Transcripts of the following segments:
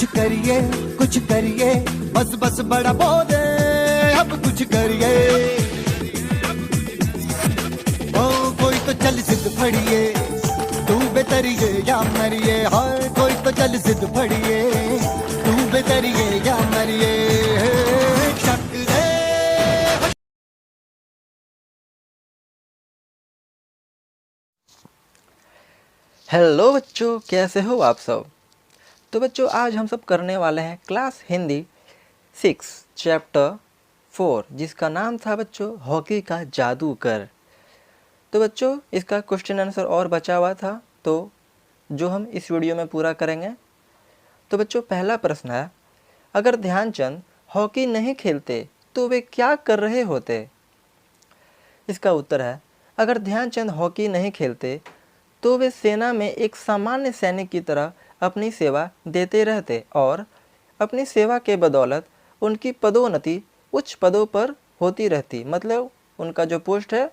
कुछ करिए, बस बस बड़ा बोले, अब कुछ करिए। ओ कोई तो चल जिद फड़िए, तू बेतरिए या मरिए। हाय कोई तो चल जिद फड़िए, तू बेतरिए या मरिए। शक रे। हेलो बच्चों, कैसे हो आप सब। तो बच्चों आज हम सब करने वाले हैं क्लास हिंदी 6 चैप्टर 4, जिसका नाम था बच्चों हॉकी का जादूगर। तो बच्चों इसका क्वेश्चन आंसर और बचा हुआ था, तो जो हम इस वीडियो में पूरा करेंगे। तो बच्चों पहला प्रश्न है, अगर ध्यानचंद हॉकी नहीं खेलते तो वे क्या कर रहे होते। इसका उत्तर है, अगर ध्यानचंद हॉकी नहीं खेलते तो वे सेना में एक सामान्य सैनिक की तरह अपनी सेवा देते रहते और अपनी सेवा के बदौलत उनकी पदोन्नति उच्च पदों पर होती रहती। मतलब उनका जो पोस्ट है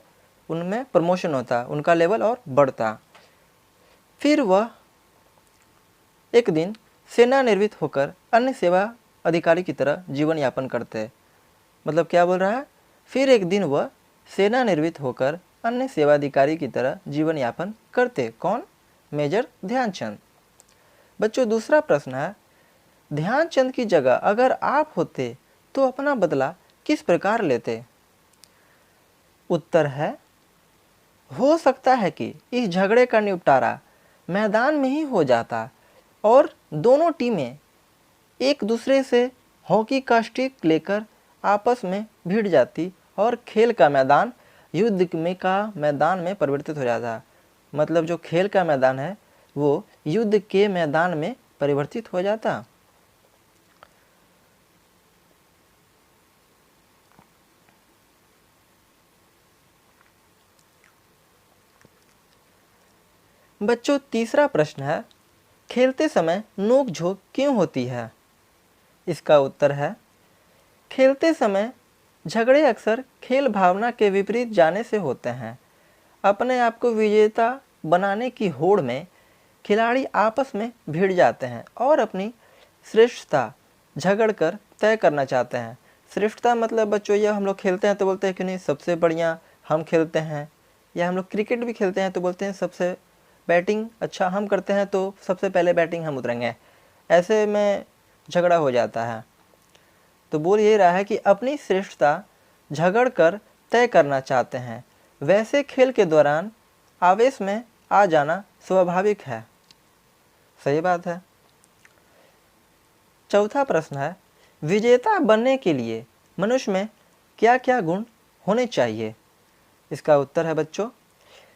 उनमें प्रमोशन होता, उनका लेवल और बढ़ता। फिर वह एक दिन सेवानिवृत्त होकर अन्य सेवा अधिकारी की तरह जीवन यापन करते। मतलब क्या बोल रहा है, फिर एक दिन वह सेवानिवृत्त होकर अन्य सेवाधिकारी की तरह जीवन यापन करते। कौन? मेजर ध्यानचंद। बच्चों दूसरा प्रश्न है, ध्यानचंद की जगह अगर आप होते तो अपना बदला किस प्रकार लेते। उत्तर है, हो सकता है कि इस झगड़े का निपटारा मैदान में ही हो जाता और दोनों टीमें एक दूसरे से हॉकी का स्टिक लेकर आपस में भिड़ जाती और खेल का मैदान युद्ध में का मैदान में परिवर्तित हो जाता। मतलब जो खेल का मैदान है वो युद्ध के मैदान में परिवर्तित हो जाता। बच्चों तीसरा प्रश्न है, खेलते समय नोक झोंक क्यों होती है। इसका उत्तर है, खेलते समय झगड़े अक्सर खेल भावना के विपरीत जाने से होते हैं। अपने आप को विजेता बनाने की होड़ में खिलाड़ी आपस में भिड़ जाते हैं और अपनी श्रेष्ठता झगड़कर तय करना चाहते हैं। श्रेष्ठता मतलब बच्चों यह हम लोग खेलते हैं तो बोलते हैं कि नहीं सबसे बढ़िया हम खेलते हैं, या हम लोग क्रिकेट भी खेलते हैं तो बोलते हैं सबसे बैटिंग अच्छा हम करते हैं तो सबसे पहले बैटिंग हम उतरेंगे। ऐसे में झगड़ा हो जाता है। तो बोल ये रहा है कि अपनी श्रेष्ठता झगड़ कर तय करना चाहते हैं। वैसे खेल के दौरान आवेश में आ जाना स्वाभाविक है। सही बात है। चौथा प्रश्न है, विजेता बनने के लिए मनुष्य में क्या क्या गुण होने चाहिए। इसका उत्तर है बच्चों,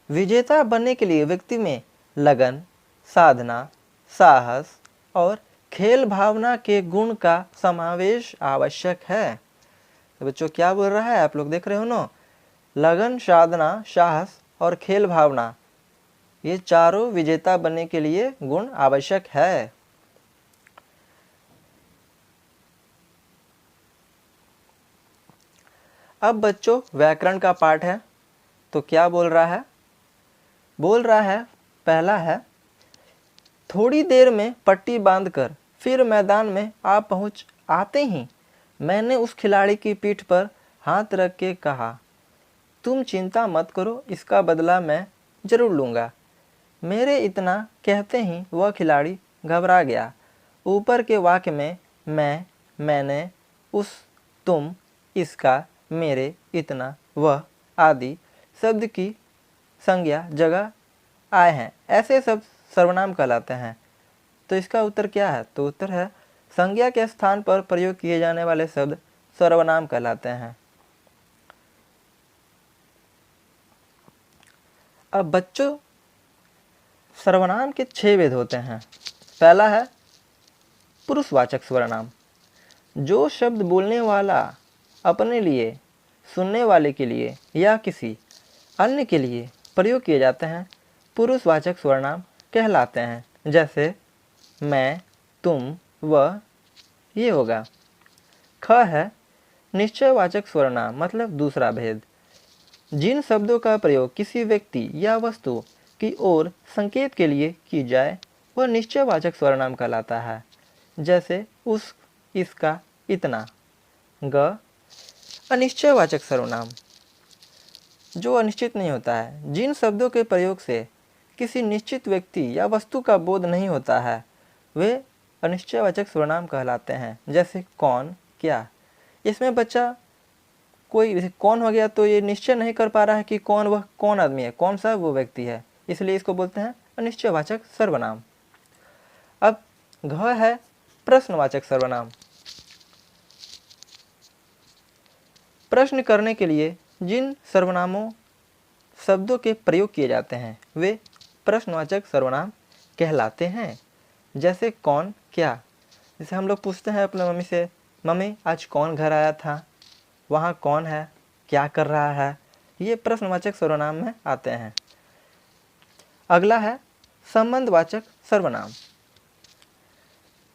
विजेता बनने के लिए व्यक्ति में लगन, साधना, साहस और खेल भावना के गुण का समावेश आवश्यक है। तो बच्चों क्या बोल रहा है, आप लोग देख रहे हो ना, लगन, साधना, साहस और खेल भावना, ये चारों विजेता बनने के लिए गुण आवश्यक है। अब बच्चों व्याकरण का पाठ है। तो क्या बोल रहा है, बोल रहा है पहला है, थोड़ी देर में पट्टी बांधकर फिर मैदान में आप पहुंच आते ही मैंने उस खिलाड़ी की पीठ पर हाथ रख के कहा, तुम चिंता मत करो, इसका बदला मैं जरूर लूँगा। मेरे इतना कहते ही वह खिलाड़ी घबरा गया। ऊपर के वाक्य में मैं, मैंने, उस, तुम, इसका, मेरे, इतना, वह आदि शब्द की संज्ञा जगह आए हैं। ऐसे शब्द सर्वनाम कहलाते हैं। तो इसका उत्तर क्या है, तो उत्तर है संज्ञा के स्थान पर प्रयोग किए जाने वाले शब्द सर्वनाम कहलाते हैं। अब बच्चों सर्वनाम के 6 भेद होते हैं। पहला है पुरुषवाचक सर्वनाम। जो शब्द बोलने वाला अपने लिए, सुनने वाले के लिए या किसी अन्य के लिए प्रयोग किए जाते हैं पुरुषवाचक सर्वनाम कहलाते हैं। जैसे मैं, तुम, वह, ये होगा। ख है निश्चयवाचक सर्वनाम, मतलब दूसरा भेद। जिन शब्दों का प्रयोग किसी व्यक्ति या वस्तु की ओर संकेत के लिए की जाए वह निश्चयवाचक सर्वनाम कहलाता है। जैसे उस, इसका, इतना। ग, अनिश्चयवाचक सर्वनाम, जो अनिश्चित नहीं होता है। जिन शब्दों के प्रयोग से किसी निश्चित व्यक्ति या वस्तु का बोध नहीं होता है वे अनिश्चयवाचक सर्वनाम कहलाते हैं। जैसे कौन, क्या। इसमें बच्चा कोई, जैसे कौन हो गया तो ये निश्चय नहीं कर पा रहा है कि कौन, वह कौन आदमी है, कौन सा वो व्यक्ति है, इसलिए इसको बोलते हैं अनिश्चयवाचक सर्वनाम। अब घ है प्रश्नवाचक सर्वनाम। प्रश्न करने के लिए जिन सर्वनामों शब्दों के प्रयोग किए जाते हैं वे प्रश्नवाचक सर्वनाम कहलाते हैं। जैसे कौन, क्या। जैसे हम लोग पूछते हैं अपने मम्मी से, मम्मी आज कौन घर आया था, वहाँ कौन है, क्या कर रहा है, ये प्रश्नवाचक सर्वनाम में आते हैं। अगला है संबंधवाचक सर्वनाम।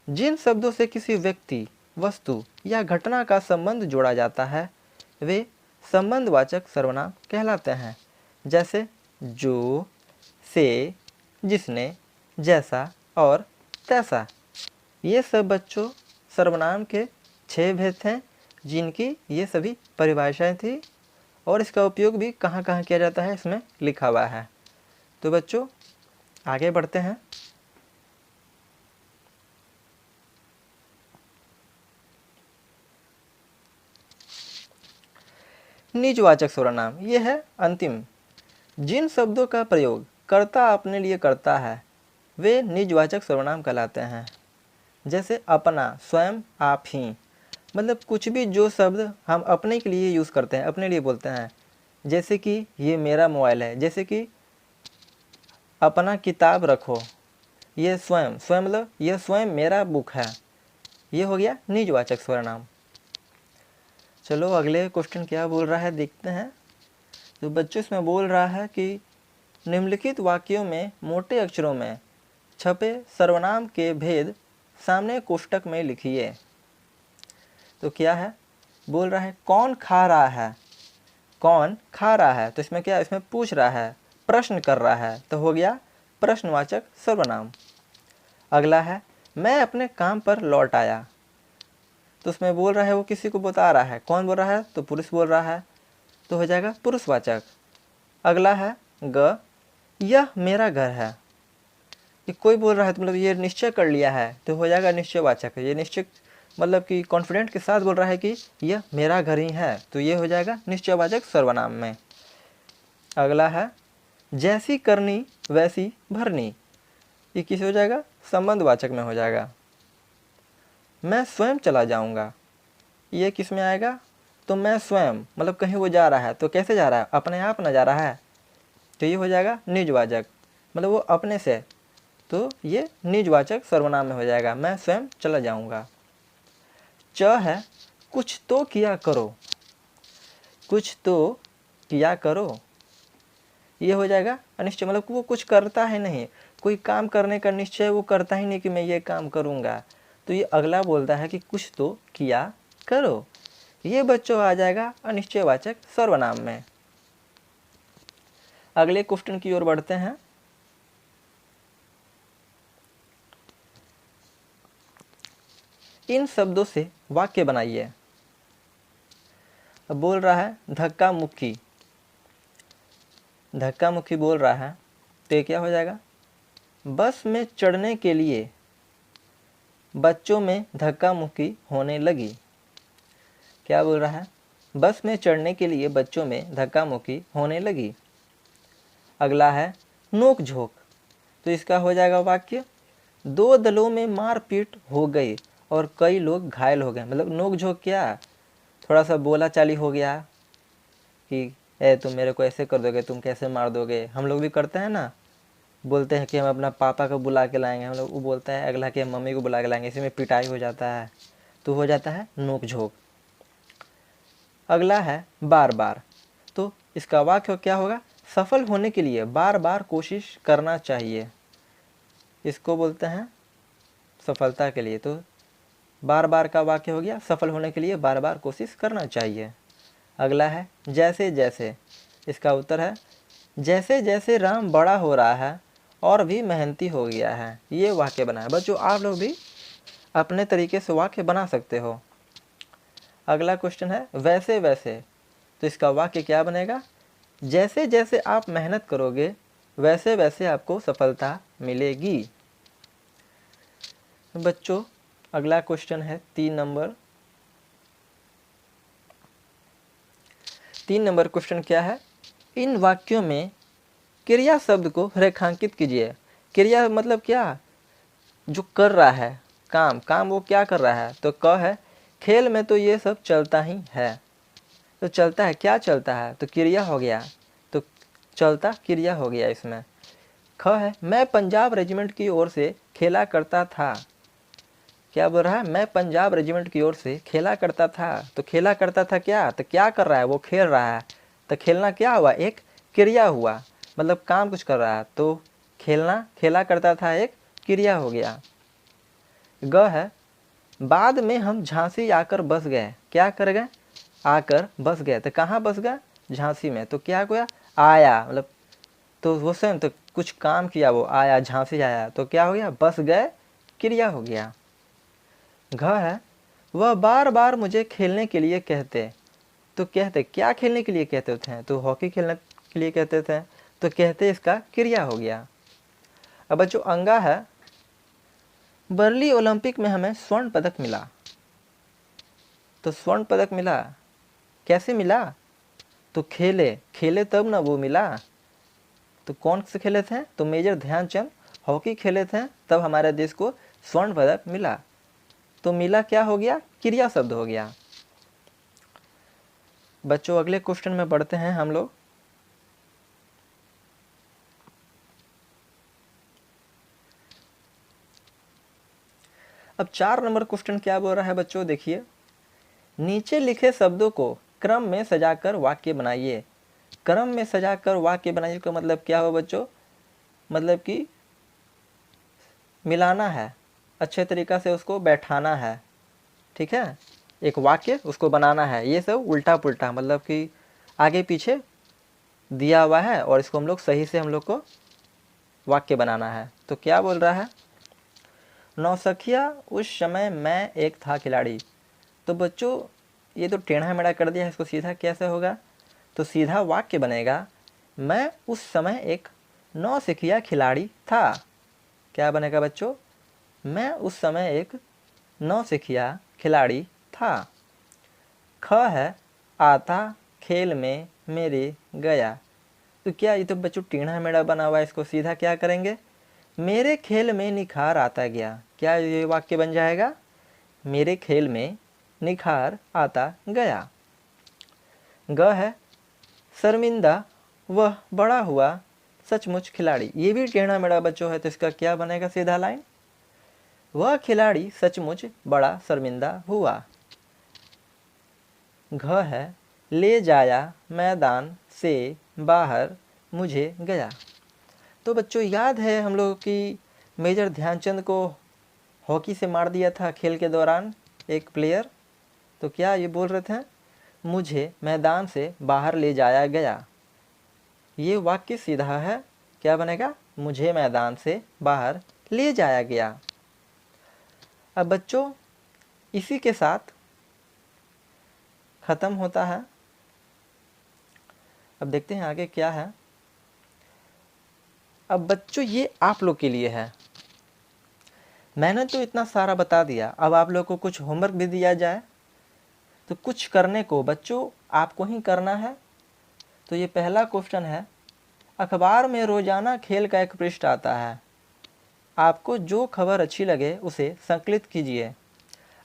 जिन शब्दों से किसी व्यक्ति, वस्तु या घटना का संबंध जोड़ा जाता है वे संबंधवाचक सर्वनाम कहलाते हैं। जैसे जो, से, जिसने, जैसा और तैसा। ये सब बच्चों सर्वनाम के 6 भेद हैं जिनकी ये सभी परिभाषाएं थी और इसका उपयोग भी कहाँ कहाँ किया जाता है इसमें लिखा हुआ है। तो बच्चों आगे बढ़ते हैं। निजवाचक सर्वनाम, ये है अंतिम। जिन शब्दों का प्रयोग कर्ता अपने लिए करता है वे निजवाचक सर्वनाम कहलाते हैं। जैसे अपना, स्वयं, आप ही। मतलब कुछ भी जो शब्द हम अपने के लिए यूज़ करते हैं, अपने लिए बोलते हैं। जैसे कि ये मेरा मोबाइल है, जैसे कि अपना किताब रखो, ये स्वयं, स्वयं मतलब यह स्वयं मेरा बुक है, ये हो गया निजवाचक सर्वनाम। चलो अगले क्वेश्चन क्या बोल रहा है देखते हैं। तो बच्चों इसमें बोल रहा है कि निम्नलिखित वाक्यों में मोटे अक्षरों में छपे सर्वनाम के भेद सामने कोष्टक में लिखिए। तो क्या है, बोल रहा है कौन खा रहा है, कौन खा रहा है। तो इसमें क्या, इसमें पूछ रहा है, प्रश्न कर रहा है, तो हो गया प्रश्नवाचक सर्वनाम। अगला है मैं अपने काम पर लौट आया। तो उसमें बोल रहा है वो किसी को बता रहा है, कौन बोल रहा है, तो पुरुष बोल रहा है, तो हो जाएगा पुरुषवाचक। अगला है ग, यह मेरा घर है। ये कोई बोल रहा है तो मतलब ये निश्चय कर लिया है, तो हो जाएगा निश्चयवाचक। ये निश्चय मतलब कि कॉन्फिडेंट के साथ बोल रहा है कि यह मेरा घर ही है, तो ये हो जाएगा निश्चयवाचक सर्वनाम में। अगला है जैसी करनी वैसी भरनी। ये किस हो जाएगा, संबंधवाचक में हो जाएगा। मैं स्वयं चला जाऊंगा, ये किस में आएगा, तो मैं स्वयं मतलब कहीं वो जा रहा है, तो कैसे जा रहा है, अपने आप न जा रहा है, तो ये हो जाएगा निजवाचक, मतलब वो अपने से, तो ये निजवाचक सर्वनाम में हो जाएगा, मैं स्वयं चला जाऊंगा। च है कुछ तो किया करो, कुछ तो किया करो, ये हो जाएगा अनिश्चय, मतलब वो कुछ करता है नहीं, कोई काम करने का निश्चय वो करता ही नहीं कि मैं ये काम करूँगा, तो ये अगला बोलता है कि कुछ तो किया करो, ये बच्चों आ जाएगा अनिश्चयवाचक सर्वनाम में। अगले क्वेश्चन की ओर बढ़ते हैं। इन शब्दों से वाक्य बनाइए। अब बोल रहा है धक्का मुक्की, धक्का मुक्की बोल रहा है, तो ये क्या हो जाएगा, बस में चढ़ने के लिए बच्चों में धक्का मुक्की होने लगी। क्या बोल रहा है, बस में चढ़ने के लिए बच्चों में धक्का मुक्की होने लगी। अगला है नोक झोंक, तो इसका हो जाएगा वाक्य, दो दलों में मारपीट हो गई और कई लोग घायल हो गए। मतलब नोक झोंक क्या, थोड़ा सा बोला चाली हो गया कि तुम मेरे को ऐसे कर दोगे, तुम कैसे मार दोगे। हम लोग भी करते हैं ना, बोलते हैं कि हम अपना पापा को बुला के लाएंगे, हम लोग वो बोलता है अगला कि हम मम्मी को बुला के लाएंगे, इसी में पिटाई हो जाता है, तो हो जाता है नोक झोंक। अगला है बार बार, तो इसका वाक्य क्या होगा, सफल होने के लिए बार बार कोशिश करना चाहिए, इसको बोलते हैं सफलता के लिए। तो बार बार का वाक्य हो गया, सफल होने के लिए बार बार कोशिश करना चाहिए। अगला है जैसे जैसे, इसका उत्तर है जैसे जैसे राम बड़ा हो रहा है और भी मेहनती हो गया है, ये वाक्य बना है। बच्चों आप लोग भी अपने तरीके से वाक्य बना सकते हो। अगला क्वेश्चन है वैसे वैसे, तो इसका वाक्य क्या बनेगा? जैसे जैसे आप मेहनत करोगे वैसे वैसे आपको सफलता मिलेगी। बच्चों अगला क्वेश्चन है 3 नंबर। 3 नंबर क्वेश्चन क्या है? इन वाक्यों में क्रिया शब्द को रेखांकित कीजिए। क्रिया मतलब क्या? जो कर रहा है काम वो क्या कर रहा है? तो क है खेल में तो ये सब चलता ही है। तो चलता है, क्या चलता है? तो क्रिया हो गया, तो चलता क्रिया हो गया इसमें। ख है मैं पंजाब रेजिमेंट की ओर से खेला करता था। क्या बोल रहा है? मैं पंजाब रेजिमेंट की ओर से खेला करता था। तो खेला करता था क्या? तो क्या कर रहा है? वो खेल रहा है। तो खेलना क्या हुआ? एक क्रिया हुआ, मतलब काम कुछ कर रहा है। तो खेलना खेला करता था एक क्रिया हो गया। ग है बाद में हम झांसी आकर बस गए। क्या कर गए? आकर बस गए। तो कहाँ बस गए? झांसी में। तो क्या हुआ? आया, मतलब तो वो स्वयं तो कुछ काम किया, वो आया, झांसी आया। तो क्या हो गया? बस गए क्रिया हो गया। घ है वह बार बार मुझे खेलने के लिए कहते। तो कहते क्या खेलने के लिए कहते थे? तो हॉकी खेलने के लिए कहते थे। तो कहते इसका क्रिया हो गया। अब बच्चों अंगा है बर्ली ओलंपिक में हमें स्वर्ण पदक मिला। तो स्वर्ण पदक मिला, कैसे मिला? तो खेले तब ना वो मिला। तो कौन से खेले थे? तो मेजर ध्यानचंद हॉकी खेले थे, तब हमारे देश को स्वर्ण पदक मिला। तो मिला क्या हो गया? क्रिया शब्द हो गया। बच्चों अगले क्वेश्चन में बढ़ते हैं हम लोग। अब 4 नंबर क्वेश्चन क्या बोल रहा है बच्चों? देखिए नीचे लिखे शब्दों को क्रम में सजाकर वाक्य बनाइए। क्रम में सजाकर वाक्य बनाइए का मतलब क्या हो बच्चों? मतलब कि मिलाना है, अच्छे तरीक़ा से उसको बैठाना है, ठीक है। एक वाक्य उसको बनाना है। ये सब उल्टा पुल्टा, मतलब कि आगे पीछे दिया हुआ है और इसको हम लोग सही से हम लोग को वाक्य बनाना है। तो क्या बोल रहा है? नौसखिया उस समय मैं एक था खिलाड़ी। तो बच्चों ये तो टेढ़ा मेढ़ा कर दिया है, इसको सीधा कैसे होगा? तो सीधा वाक्य बनेगा मैं उस समय एक नौसिखिया खिलाड़ी था। क्या बनेगा बच्चों? मैं उस समय एक नौसिखिया खिलाड़ी था। ख है आता खेल में मेरे गया। तो क्या ये तो बच्चों टेढ़ा मेढ़ा बना हुआ है, इसको सीधा क्या करेंगे? मेरे खेल में निखार आता गया। क्या ये वाक्य बन जाएगा? मेरे खेल में निखार आता गया। ग है शर्मिंदा वह बड़ा हुआ सचमुच खिलाड़ी। ये भी टेढ़ा मेढ़ा बच्चों है, तो इसका क्या बनेगा सीधा लाइन? वह खिलाड़ी सचमुच बड़ा शर्मिंदा हुआ। घ है ले जाया मैदान से बाहर मुझे गया। तो बच्चों याद है हम लोग कि मेजर ध्यानचंद को हॉकी से मार दिया था खेल के दौरान एक प्लेयर। तो क्या ये बोल रहे थे? मुझे मैदान से बाहर ले जाया गया। ये वाक्य सीधा है, क्या बनेगा? मुझे मैदान से बाहर ले जाया गया। अब बच्चों इसी के साथ ख़त्म होता है। अब देखते हैं आगे क्या है। अब बच्चों ये आप लोग के लिए है। मैंने तो इतना सारा बता दिया, अब आप लोग को कुछ होमवर्क भी दिया जाए तो कुछ करने को बच्चों आपको ही करना है। तो ये पहला क्वेश्चन है, अखबार में रोज़ाना खेल का एक पृष्ठ आता है, आपको जो खबर अच्छी लगे उसे संकलित कीजिए।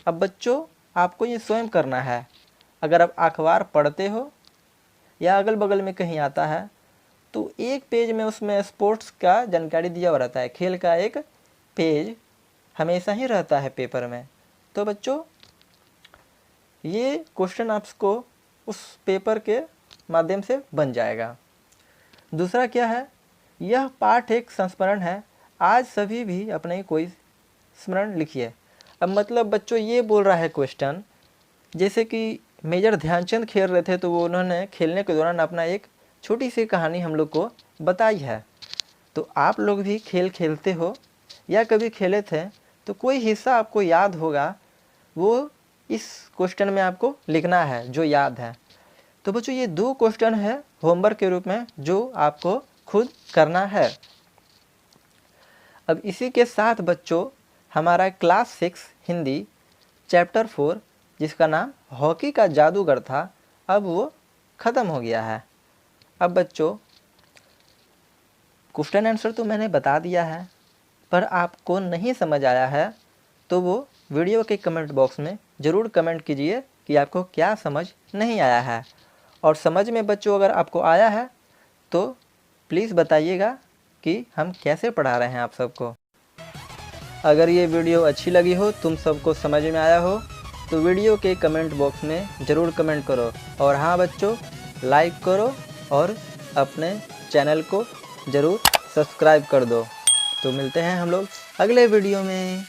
अब बच्चों आपको ये स्वयं करना है। अगर आप अखबार पढ़ते हो या अगल बगल में कहीं आता है तो एक पेज में उसमें स्पोर्ट्स का जानकारी दिया हुआ रहता है, खेल का एक पेज हमेशा ही रहता है पेपर में। तो बच्चों ये क्वेश्चन आपको उस पेपर के माध्यम से बन जाएगा। दूसरा क्या है? यह पाठ एक संस्मरण है, आज सभी भी अपने कोई स्मरण लिखिए। अब मतलब बच्चों ये बोल रहा है क्वेश्चन, जैसे कि मेजर ध्यानचंद खेल रहे थे तो वो उन्होंने खेलने के दौरान अपना एक छोटी सी कहानी हम लोग को बताई है। तो आप लोग भी खेल खेलते हो या कभी खेले थे तो कोई हिस्सा आपको याद होगा, वो इस क्वेश्चन में आपको लिखना है जो याद है। तो बच्चों ये 2 क्वेश्चन है होमवर्क के रूप में जो आपको खुद करना है। अब इसी के साथ बच्चों हमारा क्लास 6 हिंदी चैप्टर 4 जिसका नाम हॉकी का जादूगर था, अब वो ख़त्म हो गया है। अब बच्चों क्वेश्चन आंसर तो मैंने बता दिया है, पर आपको नहीं समझ आया है तो वो वीडियो के कमेंट बॉक्स में ज़रूर कमेंट कीजिए कि आपको क्या समझ नहीं आया है। और समझ में बच्चों अगर आपको आया है तो प्लीज़ बताइएगा कि हम कैसे पढ़ा रहे हैं आप सबको। अगर ये वीडियो अच्छी लगी हो, तुम सबको समझ में आया हो, तो वीडियो के कमेंट बॉक्स में ज़रूर कमेंट करो। और हाँ बच्चों, लाइक करो और अपने चैनल को ज़रूर सब्सक्राइब कर दो। तो मिलते हैं हम लोग अगले वीडियो में।